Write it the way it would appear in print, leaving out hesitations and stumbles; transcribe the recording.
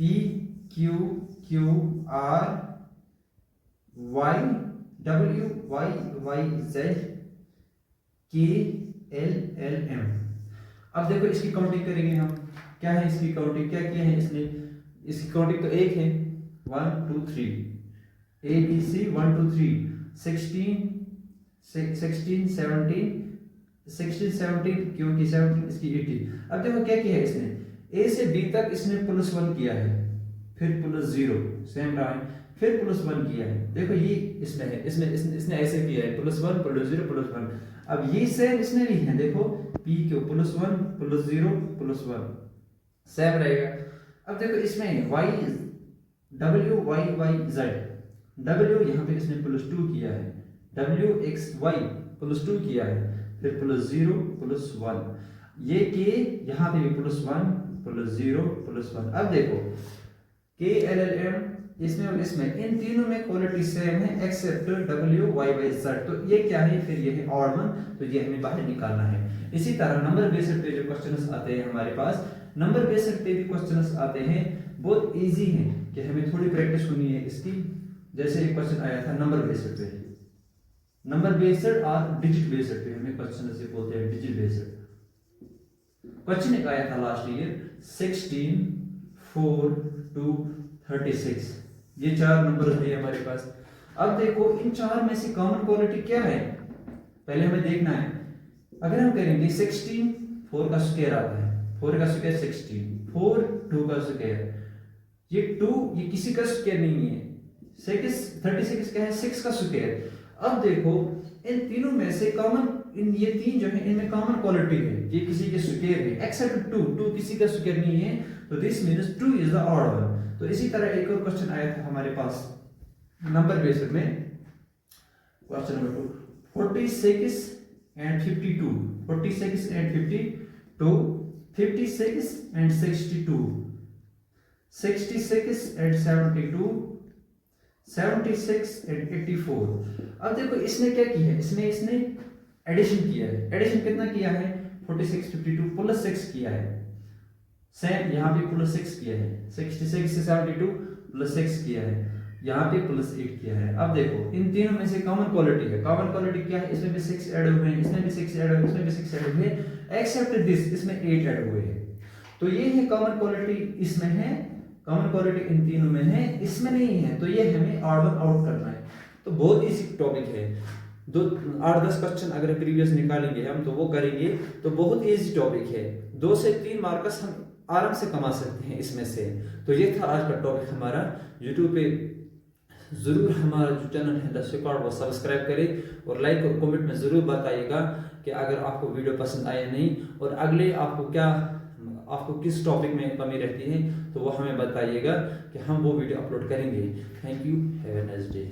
P Q Q R Y W Y Z K L L M। अब देखो इसकी counting करेंगे हम, क्या है इसकी काउंटिंग, क्या किया है इसने, इसकी काउंटिंग तो एक है 1 2 3 ABC 1 2 3 16 17 क्योंकि 17 इसकी 18। अब देखो क्या किया है इसने, A से B तक इसने +1 किया है, फिर +0 सेम रहा है, फिर +1 किया है। देखो ये इसमें है, इसने ऐसे किया है +1 +0 +1। अब ये सेम इसमें भी है, देखो P क्यों +1 +0 +1 सेम रहेगा। अब देखो इसमें Y W Y Z, W यहाँ पे इसने +2 किया है, W X Y +2 किया है, फिर +0 +1, ये K यहाँ पे भी +1 +0 +1। अब देखो K L L M इसमें और इसमें, इन तीनों में क्वालिटी सेम है accept W Y Y Z। तो ये क्या है, फिर ये है ऑड वन, तो ये हमें बाहर निकालना है। इसी तरह नंबर बेस्ड पे जो क्वेश्चंस आते हैं हमारे पास, नंबर बेस्ड पे भी क्वेश्चंस आते हैं, बहुत इजी है कि हमें थोड़ी प्रैक्टिस करनी है इसकी। जैसे एक क्वेश्चन आया था नंबर बेस्ड पे, नंबर बेस्ड और डिजिट बेस्ड पे, हमें क्वेश्चन से बोलते हैं डिजिट बेस्ड। क्वेश्चन एक आया था लास्ट ईयर 16 4 2 36, ये चार नंबर है हमारे पास। अब देखो इन चार में से कॉमन क्वालिटी क्या है, पहले हमें देखना है। अगर हम करेंगे 16 4 का स्क्वायर आता है, 4 का स्क्वायर 16, 4 2 का स्क्वायर, ये 2 ये किसी का स्क्वायर नहीं है, 36 क्या है 6 का स्क्वायर। अब देखो इन तीनों में से कॉमन, इन ये तीन जो है इनमें कॉमन क्वालिटी है, ये किसी के स्क्वायर है एक्सेप्ट 2 किसी का स्क्वायर नहीं है, तो this means 2 is the odd one. तो इसी तरह एक और क्वेश्चन आया था हमारे पास नंबर बेस्ड में, question number 2 46 and 52, 46 and 52, 56 and 62, 66 and 72, 76 and 84। अब देखो इसने क्या किया है, इसने एडिशन किया है। एडिशन कितना किया है 46 52 +6 किया है, सेम यहाँ पे +6 किया है, 66 से 72 +6 किया है, यहाँ पे +8 किया है। अब देखो इन तीनों में से कॉमन क्वालिटी है, कॉमन क्वालिटी क्या है, इसमें भी 6 ऐड हुए हैं, इसमें भी 6 ऐड हुए हैं, इसमें भी 6 ऐड हुए हैं, एक्सेप्ट दिस इसमें 8 ऐड हुए हैं। तो ये है कॉमन क्वालिटी, इसमें है कॉमन क्वालिटी, इन तीनों में है, इसमें नहीं है, तो ये हमें ऑड वन आउट करना है। तो बहुत इजी टॉपिक है, 8-10 क्वेश्चन अगर प्रीवियस निकालेंगे हम तो वो करेंगे, तो बहुत इजी टॉपिक है, 2 से 3 मार्क्स हम आराम से कमा सकते हैं इसमें से। तो ये था आज का टॉपिक हमारा। यूट्यूब पे ज़रूर हमारा जो चैनल है द स्वीकार्ड वो सब्सक्राइब करें और लाइक और कमेंट में ज़रूर बताइएगा कि अगर आपको वीडियो पसंद आया नहीं, और अगले आपको किस टॉपिक में कमी रहती है तो वो हमें बताइएगा कि हम वो वीडियो अपलोड करेंगे। Thank you, have a nice day.